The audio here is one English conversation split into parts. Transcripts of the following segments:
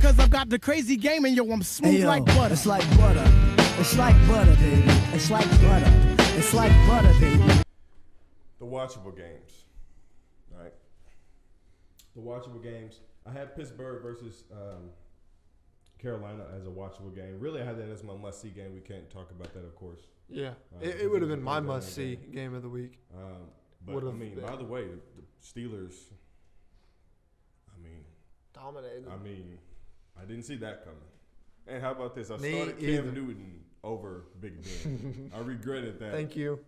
cause I've got the crazy game and yo, I'm smooth like butter. It's like butter. It's like butter, baby. It's like butter. It's like butter, baby. The Watchable Games. All right. The Watchable Games. I had Pittsburgh versus Carolina as a watchable game. Really, I had that as my must-see game. We can't talk about that, of course. Yeah, it would have been my must-see game of the week. But, I mean, by the way, the Steelers, dominated. I didn't see that coming. And how about this? I started Cam Newton over Big Ben. I regretted that. Thank you.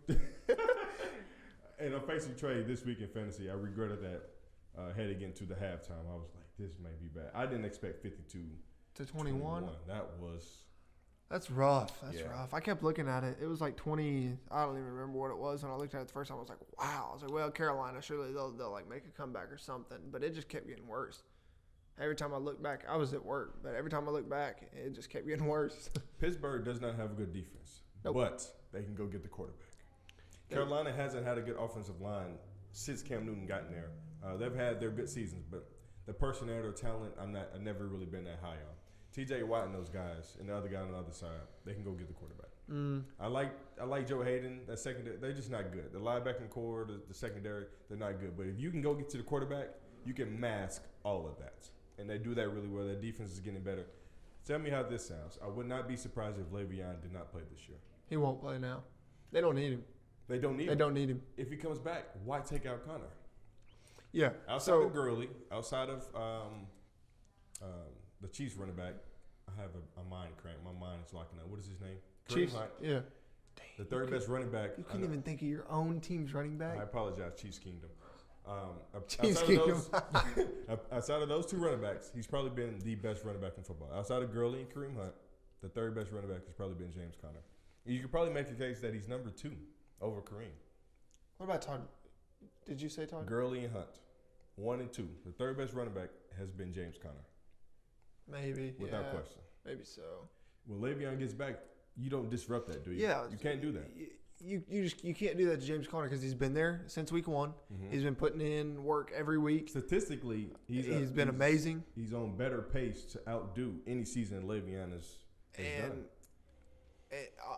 And I'm facing Trey this week in fantasy. I regretted that heading into the halftime. I was like, this may be bad. I didn't expect 52 to 21. That's rough. That's rough. I kept looking at it. It was like 20. I don't even remember what it was. When I looked at it the first time, I was like, wow. I was like, well, Carolina, surely they'll like make a comeback or something. But it just kept getting worse. Every time I look back, I was at work, but every time I look back, it just kept getting worse. Pittsburgh does not have a good defense, but they can go get the quarterback. Carolina hasn't had a good offensive line since Cam Newton got in there. They've had their good seasons, but the personnel or talent, I've never really been that high on. T.J. Watt and those guys, and the other guy on the other side, they can go get the quarterback. I like Joe Hayden. That secondary, they're just not good. The linebacking core, the secondary, they're not good. But if you can go get to the quarterback, you can mask all of that. And they do that really well. Their defense is getting better. Tell me how this sounds. I would not be surprised if Le'Veon did not play this year. He won't play now. They don't need him. They don't need him. If he comes back, why take out Connor? Yeah. Outside of Gurley, outside of the Chiefs running back, I have a mind cramp. My mind is locking up. What is his name? Chiefs. Yeah. The third best running back. You couldn't even think of your own team's running back? I apologize, ChiefsKingdom. ChiefsKingdom. Outside of those two running backs, he's probably been the best running back in football. Outside of Gurley and Kareem Hunt, the third best running back has probably been James Conner. You could probably make a case that he's number 2 over Kareem. What about Todd? Did you say Todd? Gurley and Hunt, 1 and 2. The third best running back has been James Conner. Maybe. Without question. Maybe so. When Le'Veon gets back, you don't disrupt that, do you? Yeah. You can't do that. You can't do that to James Conner because he's been there since week 1. Mm-hmm. He's been putting in work every week. Statistically, he's been amazing. He's on better pace to outdo any season Le'Veon has done.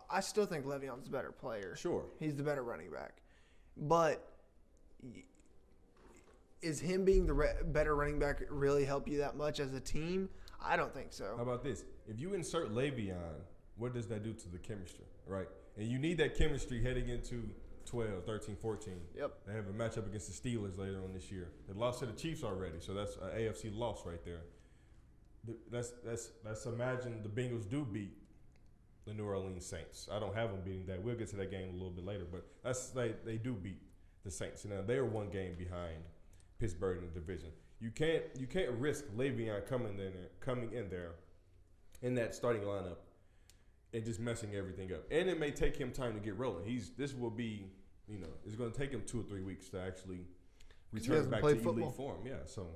I still think Le'Veon's the better player. Sure. He's the better running back. But is him being the better running back really help you that much as a team? I don't think so. How about this? If you insert Le'Veon, what does that do to the chemistry, right? And you need that chemistry heading into 12, 13, 14. Yep. They have a matchup against the Steelers later on this year. They lost to the Chiefs already, so that's an AFC loss right there. Let's imagine the Bengals do beat the New Orleans Saints. I don't have them beating that. We'll get to that game a little bit later, but they do beat the Saints. Now they are one game behind Pittsburgh in the division. You can't risk Le'Veon coming in there in that starting lineup and just messing everything up. And it may take him time to get rolling. This will be, it's going to take him 2 or 3 weeks to actually return back to elite form. Yeah, so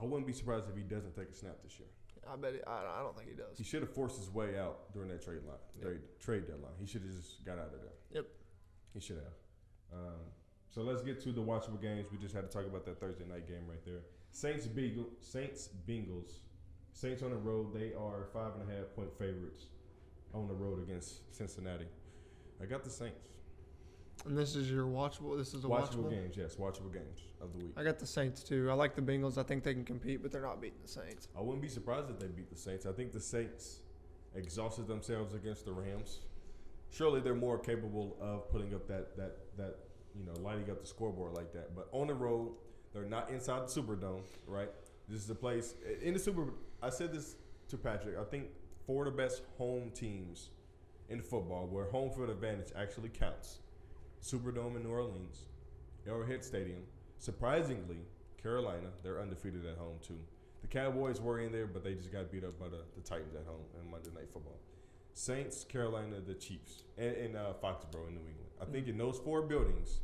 I wouldn't be surprised if he doesn't take a snap this year. I don't think he does. He should have forced his way out during that trade deadline. He should have just got out of there. Yep. He should have. So let's get to the watchable games. We just had to talk about that Thursday night game right there. Saints Bengals. Saints on the road. They are 5.5-point favorites on the road against Cincinnati. I got the Saints. And this is your watchable? This is a watchable games, yes. Watchable games of the week. I got the Saints, too. I like the Bengals. I think they can compete, but they're not beating the Saints. I wouldn't be surprised if they beat the Saints. I think the Saints exhausted themselves against the Rams. Surely they're more capable of putting up that lighting up the scoreboard like that. But on the road, they're not inside the Superdome, right? This is a place in the Super. I said this to Patrick. I think 4 of the best home teams in football, where home field advantage actually counts: Superdome in New Orleans, Arrowhead Stadium. Surprisingly, Carolina, they're undefeated at home too. The Cowboys were in there, but they just got beat up by the Titans at home in Monday Night Football. Saints, Carolina, the Chiefs, and Foxborough in New England. I think in those 4 buildings,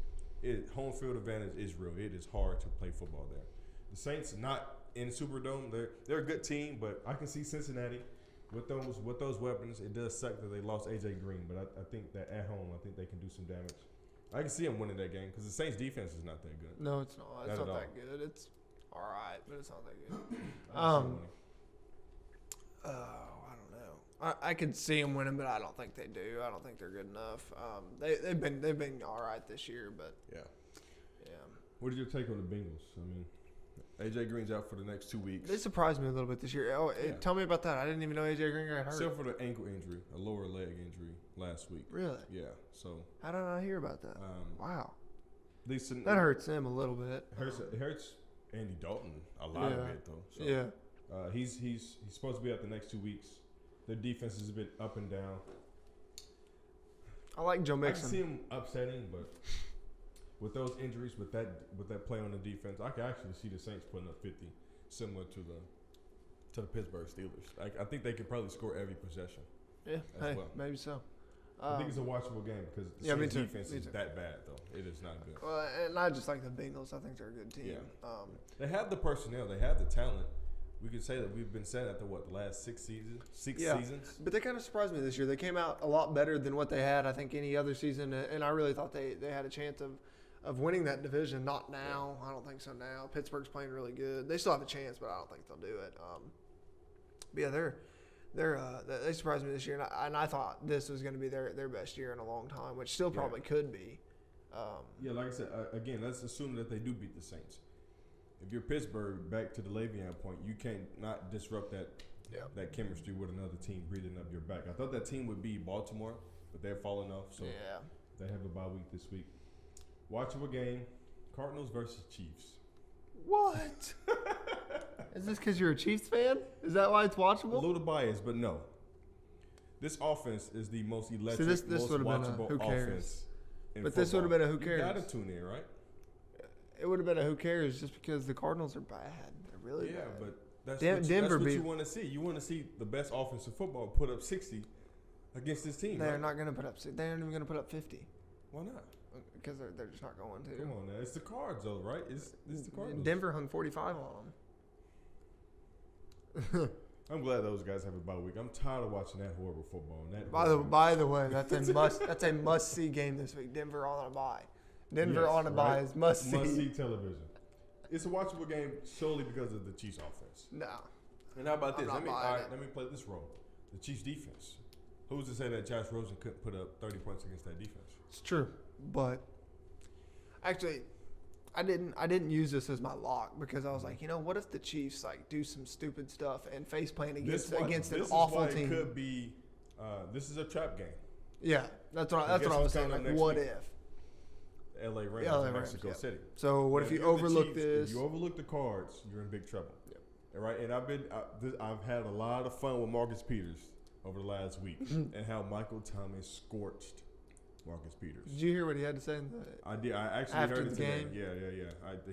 home field advantage is real. It is hard to play football there. The Saints not in Superdome. They're a good team, but I can see Cincinnati with those weapons. It does suck that they lost A.J. Green, but I think that at home, I think they can do some damage. I can see them winning that game because the Saints' defense is not that good. No, it's not. It's not that good. It's all right, but it's not that good. I could see them winning, but I don't think they do. I don't think they're good enough. They've been all right this year, but Yeah. yeah. What is your take on the Bengals? I mean, AJ Green's out for the next 2 weeks. They surprised me a little bit this year. Tell me about that. I didn't even know AJ Green got hurt. Except for the ankle injury, a lower leg injury last week. Really? Yeah. So. How did I not hear about that? Wow. That hurts him a little bit. It hurts Andy Dalton a lot of it though. So, yeah. He's supposed to be out the next 2 weeks. Their defense has been up and down. I like Joe Mixon. I can see him upsetting, but with those injuries, with that play on the defense, I can actually see the Saints putting up 50, similar to the Pittsburgh Steelers. I think they could probably score every possession. Yeah, well. Maybe so. I think it's a watchable game because the Saints defense is that bad, though. It is not good. Well, and I just like the Bengals. I think they're a good team. Yeah. They have the personnel. They have the talent. We could say that we've been saying that the last 6 seasons? Six seasons? But they kind of surprised me this year. They came out a lot better than what they had, I think, any other season. And I really thought they had a chance of winning that division. Not now. I don't think so now. Pittsburgh's playing really good. They still have a chance, but I don't think they'll do it. But yeah, they surprised me this year. And I thought this was going to be their best year in a long time, which still probably could be. Yeah, like I said, again, let's assume that they do beat the Saints. If you're Pittsburgh, back to the Le'Veon point, you can't not disrupt that chemistry with another team breathing up your back. I thought that team would be Baltimore, but they're falling off, so they have a bye week this week. Watchable game, Cardinals versus Chiefs. What? Is this because you're a Chiefs fan? Is that why it's watchable? A little biased, but no. This offense is the most electric, this most would have watchable been a who cares. offense in But football. this would have been a who cares. You got to tune in, right? It would have been a who cares just because the Cardinals are bad. They're really bad. Yeah, but that's Denver what you want to see. You want to see the best offensive football put up 60 against this team. They're not going to put up. They aren't even going to put up 50. Why not? Because they're just not going to. Come on now, it's the Cards though, right? It's the Cardinals. Denver hung 45 on them. I'm glad those guys have a bye week. I'm tired of watching that horrible football. By the way, that's a must see game this week. Denver on a bye. Denver on a bye is must see. Must see television. It's a watchable game solely because of the Chiefs offense. No. And how about this? Let me play this role. The Chiefs defense. Who's to say that Josh Rosen couldn't put up 30 points against that defense? It's true, but actually, I didn't use this as my lock because I was like, what if the Chiefs do some stupid stuff and face plant against an awful team? It could be. This is a trap game. Yeah, that's what I was saying. Like, what if? LA Rams in Mexico City. So what if you overlook this? If you overlook the Cards, you're in big trouble. Yep. Right, and I've had a lot of fun with Marcus Peters over the last week and how Michael Thomas scorched Marcus Peters. Did you hear what he had to say? I did. I actually after heard it the today. game? Yeah.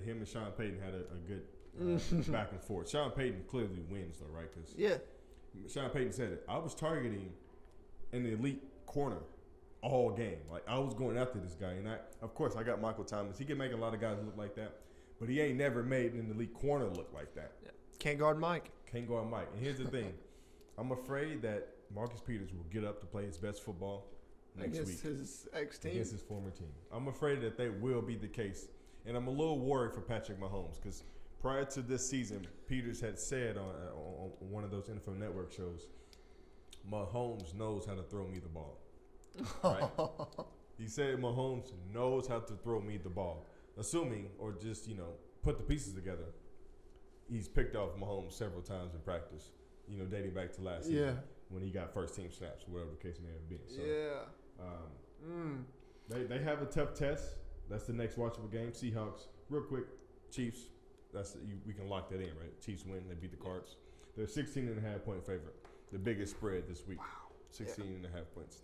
Him and Sean Payton had a good back and forth. Sean Payton clearly wins though, right? Because Sean Payton said it. I was targeting an elite corner all game. Like, I was going after this guy, and of course I got Michael Thomas. He can make a lot of guys look like that, but he ain't never made an elite corner look like that. Yeah. Can't guard Mike. And here's the thing. I'm afraid that Marcus Peters will get up to play his best football next week against his ex-team. Against his former team. I'm afraid that they will be the case, and I'm a little worried for Patrick Mahomes because prior to this season, Peters had said on one of those NFL Network shows, Mahomes knows how to throw me the ball. Right? He said Mahomes knows how to throw me the ball. Assuming, or just, put the pieces together, he's picked off Mahomes several times in practice, dating back to last season when he got first team snaps, whatever the case may have been. So, they have a tough test. That's the next watchable game. Seahawks, real quick, Chiefs. We can lock that in, right? Chiefs win. They beat the Cards. They're 16.5-point favorite. The biggest spread this week. Wow. 16.5 points.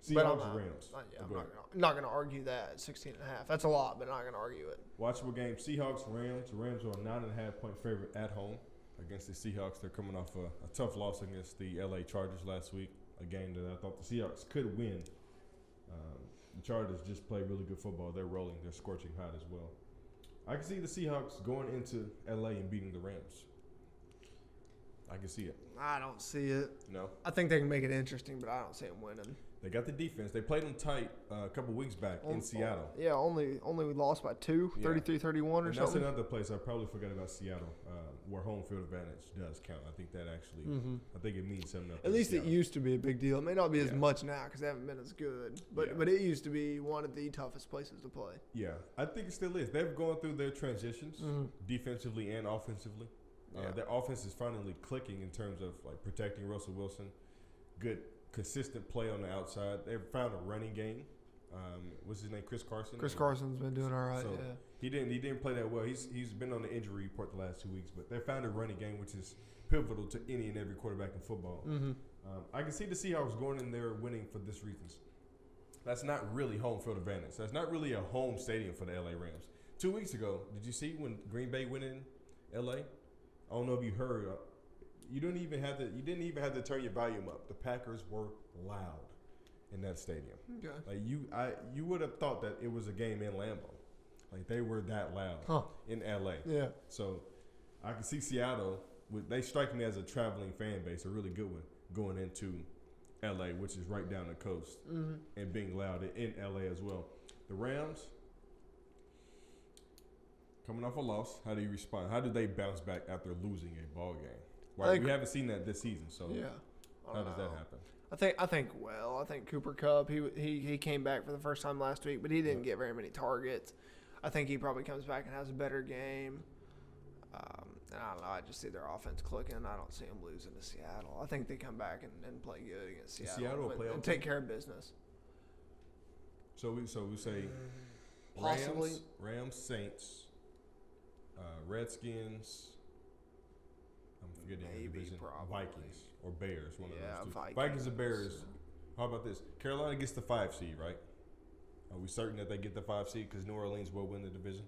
Seahawks, Rams. I'm not going to argue that. 16.5. That's a lot, but I'm not going to argue it. Watchable game. Seahawks, Rams. The Rams are a 9.5-point favorite at home against the Seahawks. They're coming off a tough loss against the LA Chargers last week, a game that I thought the Seahawks could win. The Chargers just play really good football. They're rolling. They're scorching hot as well. I can see the Seahawks going into LA and beating the Rams. I can see it. I don't see it. No? I think they can make it interesting, but I don't see them winning. They got the defense. They played them tight a couple weeks back in Seattle. Yeah, only we lost by 2, 33-31 or something. That's another place I probably forgot about Seattle. where home field advantage does count. I think that actually, I think it means something. At least it used to be a big deal. It may not be as much now because they haven't been as good, but it used to be one of the toughest places to play. Yeah, I think it still is. They've gone through their transitions defensively and offensively. Their offense is finally clicking in terms of like protecting Russell Wilson. Good, consistent play on the outside. They've found a running game. What's his name? Chris Carson. Chris Carson's been doing all right. So he didn't play that well. He's been on the injury report the last 2 weeks, but they found a running game which is pivotal to any and every quarterback in football. I can see the Seahawks going in there winning for this reasons. That's not really home field advantage. That's not really a home stadium for the LA Rams. 2 weeks ago, did you see when Green Bay went in LA? I don't know if you heard. You didn't even have to turn your volume up. The Packers were loud in that stadium. Okay. Like you would have thought that it was a game in Lambeau. Like they were that loud in LA. Yeah. So I can see Seattle. They strike me as a traveling fan base, a really good one, going into LA, which is right down the coast, and being loud in LA as well. The Rams, coming off a loss, how do you respond? How do they bounce back after losing a ball game? Right, we haven't seen that this season, so how does that happen? I think Cooper Kupp, he came back for the first time last week, but he didn't get very many targets. I think he probably comes back and has a better game. And I don't know. I just see their offense clicking. I don't see them losing to Seattle. I think they come back and play good against Seattle and take care of business. So we say possibly Rams, Saints, Redskins. I'm forgetting the division. Vikings or Bears. One of those two. Vikings or Bears. How about this? Carolina gets the 5 seed, right? Are we certain that they get the 5 seed because New Orleans will win the division?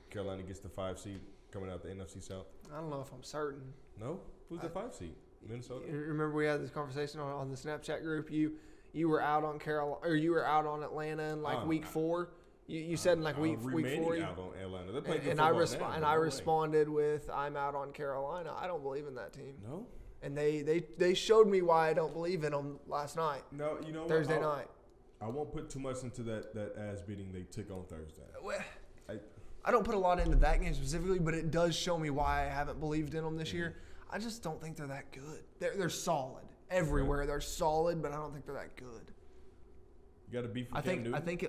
Carolina gets the 5 seed coming out the NFC South. I don't know if I'm certain. No? Who's the 5 seed? Minnesota? Remember we had this conversation on the Snapchat group. You were out on Carolina, or you were out on Atlanta in week 4. You said in week 4. Out on Atlanta. They're playing good football and I responded with, I'm out on Carolina. I don't believe in that team. No? And they showed me why I don't believe in them last night. No, you know what? Thursday night. I won't put too much into that ass beating they took on Thursday. Well, I don't put a lot into that game specifically, but it does show me why I haven't believed in them this year. I just don't think they're that good. They're solid everywhere. They're solid, but I don't think they're that good. You got to beef with Cam Newton? I think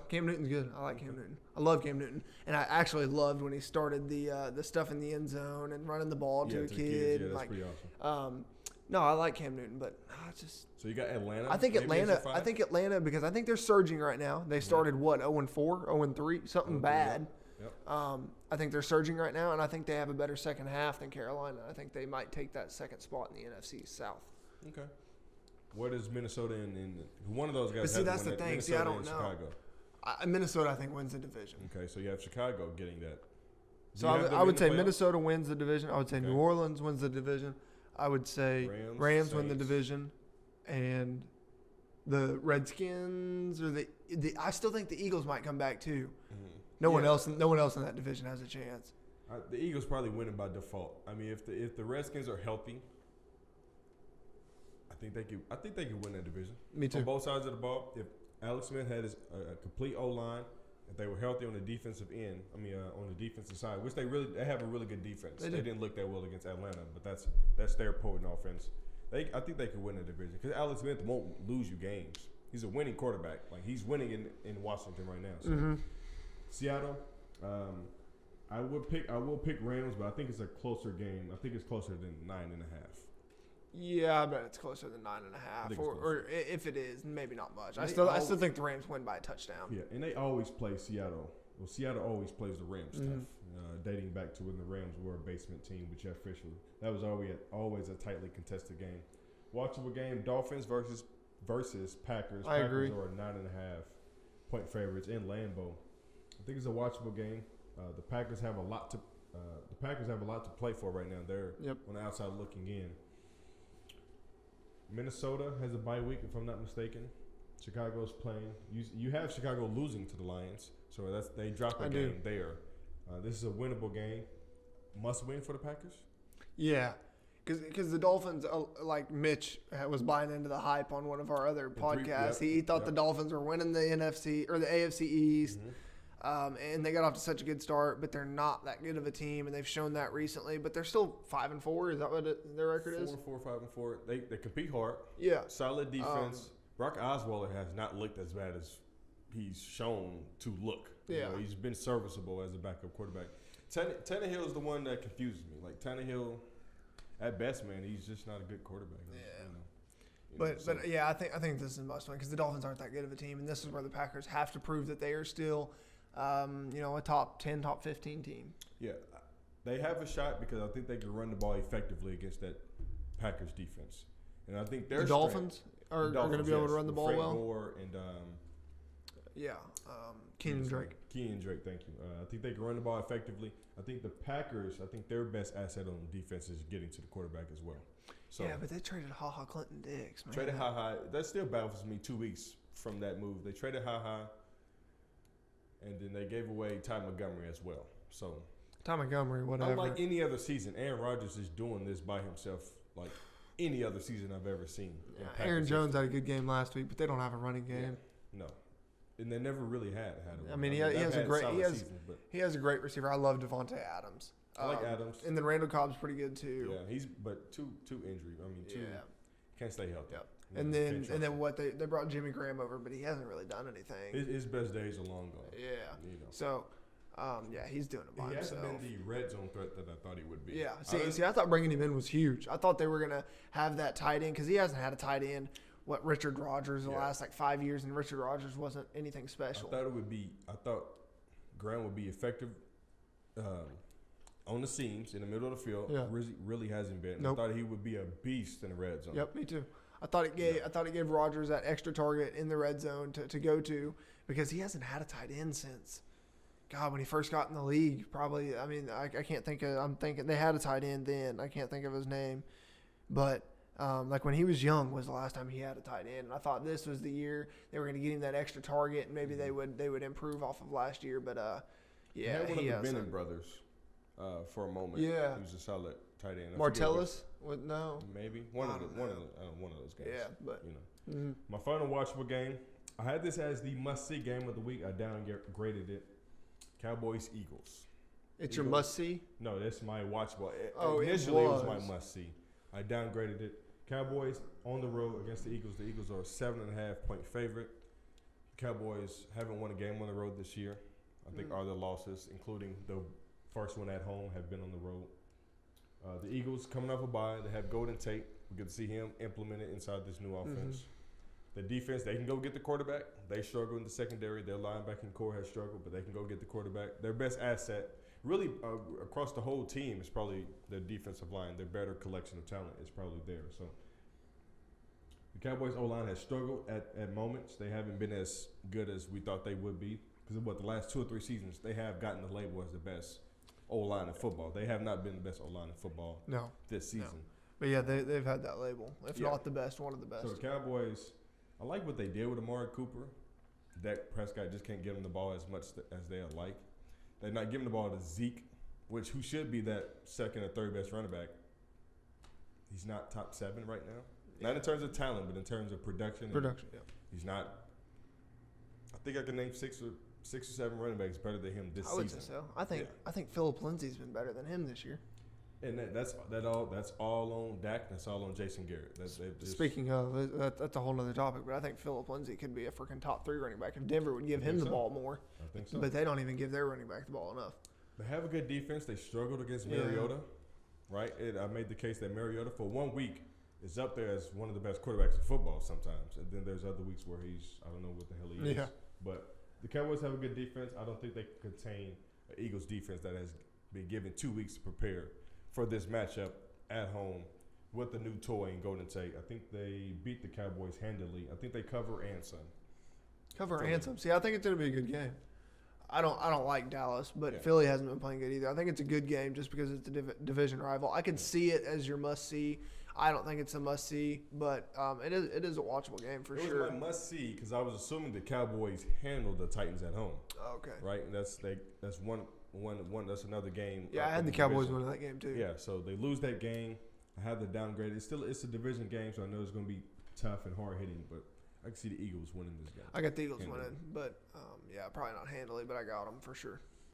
Cam Newton's good. I like Cam Newton. I love Cam Newton, and I actually loved when he started the stuff in the end zone and running the ball to a kid. Yeah, that's pretty awesome. No, I like Cam Newton, but just. So you got Atlanta. I think Atlanta because I think they're surging right now. They started 0-4, 0-3, something bad. Yep. I think they're surging right now, and I think they have a better second half than Carolina. I think they might take that second spot in the NFC South. Okay. Where does Minnesota and one of those guys? But see, that's the thing. Minnesota see, I don't know. Chicago. Minnesota, I think, wins the division. Okay, so you have Chicago getting that. So I would say Minnesota wins the division. I would say New Orleans wins the division. I would say Rams win the division, and the Redskins or the I still think the Eagles might come back too. Mm-hmm. No one else in that division has a chance. The Eagles probably winning by default. I mean, if the Redskins are healthy, I think they could win that division. Me too. On both sides of the ball, if Alex Smith had a complete O-line, if they were healthy on the defensive end, on the defensive side, which they have a really good defense. They didn't look that well against Atlanta, but that's their potent offense. I think they could win the division because Alex Smith won't lose you games. He's a winning quarterback. Like he's winning in Washington right now. So Seattle, I will pick Rams, but I think it's a closer game. I think it's closer than 9.5. Yeah, I bet it's closer than 9.5, or if it is, maybe not much. I still think the Rams win by a touchdown. Yeah, and they always play Seattle. Well, Seattle always plays the Rams tough, dating back to when the Rams were a basement team with Jeff Fisher. That was always a tightly contested game. Watchable game: Dolphins versus Packers. I agree. Packers are 9.5 point favorites in Lambeau. I think it's a watchable game. The Packers have a lot to play for right now. They're on the outside looking in. Minnesota has a bye week, if I'm not mistaken. Chicago's playing. You have Chicago losing to the Lions, so they drop a game there. This is a winnable game. Must win for the Packers? Yeah, because the Dolphins, like Mitch was buying into the hype on one of our other podcasts. He thought the Dolphins were winning the NFC or the AFC East. And they got off to such a good start, but they're not that good of a team, and they've shown that recently. But they're still 5-4. Is that what their record is? 4-4, 5-4. They compete hard. Yeah. Solid defense. Brock Osweiler has not looked as bad as he's shown to look. Yeah. You know, he's been serviceable as a backup quarterback. Tannehill is the one that confuses me. Like Tannehill, at best, man, he's just not a good quarterback. Yeah. But yeah, I think this is a must win because the Dolphins aren't that good of a team, and this is where the Packers have to prove that they are still, a top 10, top 15 team. Yeah, they have a shot because I think they can run the ball effectively against that Packers defense, and I think their Dolphins are going to be able to run the ball Frank well. Gore and Kenyon Drake. Kenyon Drake, thank you. I think they can run the ball effectively. I think the Packers, their best asset on defense is getting to the quarterback as well. So yeah, but they traded HaHa Clinton Dix, man. Traded HaHa. That still baffles me 2 weeks from that move. They traded HaHa, and then they gave away Ty Montgomery as well. So Ty Montgomery, whatever. unlike any other season, Aaron Rodgers is doing this by himself like any other season I've ever seen. Yeah, Aaron Jones had a good game last week, but they don't have a running game. Yeah, no. And they never really had I mean, he has a great receiver. I love Devontae Adams. I like Adams. And then Randall Cobb's pretty good too. Yeah, he's but two injury. I mean, can't stay healthy. Yep. And then what they brought Jimmy Graham over, but he hasn't really done anything. His best days are long gone. Yeah. You know. So, he's doing it by himself. He hasn't been the red zone threat that I thought he would be. Yeah. See, I thought bringing him in was huge. I thought they were gonna have that tight end because he hasn't had a tight end. Richard Rodgers the last 5 years, and Richard Rodgers wasn't anything special. I thought Graham would be effective on the seams in the middle of the field. Yeah. Really hasn't been. Nope. I thought he would be a beast in the red zone. Yep, me too. I thought it gave Rodgers that extra target in the red zone to go to because he hasn't had a tight end since. God, when he first got in the league, probably. I mean, I can't think of. I'm thinking they had a tight end then. I can't think of his name, but. Like when he was young was the last time he had a tight end, and I thought this was the year they were going to get him that extra target, and maybe they would improve off of last year. But he had one of the Bennett brothers for a moment. Yeah, he was a solid tight end. Martellus? Maybe one of those guys. Yeah, but my final watchable game. I had this as the must-see game of the week. I downgraded it. Cowboys Eagles. It's your must-see? No, that's my watchable. Initially, it was my must-see. I downgraded it. Cowboys on the road against the Eagles. The Eagles are a 7.5-point favorite. Cowboys haven't won a game on the road this year. I think all their losses, including the first one at home, have been on the road. The Eagles coming off a bye. They have Golden Tate. We get to see him implemented inside this new offense. The defense, they can go get the quarterback. They struggle in the secondary. Their linebacking core has struggled, but they can go get the quarterback. Their best asset, really across the whole team, is probably their defensive line. Their better collection of talent is probably there. So the Cowboys O-line has struggled at moments. They haven't been as good as we thought they would be. Because the last 2 or 3 seasons, they have gotten the label as the best O-line in football. They have not been the best O-line in football this season. No. But yeah, they've had that label. If not the best, one of the best. So the Cowboys, I like what they did with Amari Cooper. Dak Prescott just can't give him the ball as much as they like. They're not giving the ball to Zeke, who should be that second or third best running back. He's not top 7 right now. Not in terms of talent, but in terms of production. He's not. I think I can name 6 or 7 running backs better than him this season. I would say so. I think Phillip Lindsay's been better than him this year. And that's all on Dak. That's all on Jason Garrett. Speaking of, that's a whole other topic. But I think Phillip Lindsay could be a freaking top 3 running back if Denver would give him the ball more. I think so. But they don't even give their running back the ball enough. They have a good defense. They struggled against Mariota, right? I made the case that Mariota for 1 week is up there as one of the best quarterbacks in football sometimes. And then there's other weeks where I don't know what the hell he is. Yeah. But the Cowboys have a good defense. I don't think they can contain an Eagles defense that has been given 2 weeks to prepare for this matchup at home with the new toy in Golden Tate. I think they beat the Cowboys handily. I think they cover and some. Cover and some. See, I think it's going to be a good game. I don't like Dallas, but Philly hasn't been playing good either. I think it's a good game just because it's a division rival. I could see it as your must-see. I don't think it's a must-see, but it is a watchable game for sure. It was my must-see because I was assuming the Cowboys handled the Titans at home. Okay. Right? And that's one. That's another game. Yeah, I had the Cowboys winning that game too. Yeah, so they lose that game. I have the downgrade. It's a division game, so I know it's going to be tough and hard hitting. But I can see the Eagles winning this game. I got the Eagles Handily. winning, but yeah, probably not handily, but I got them for sure.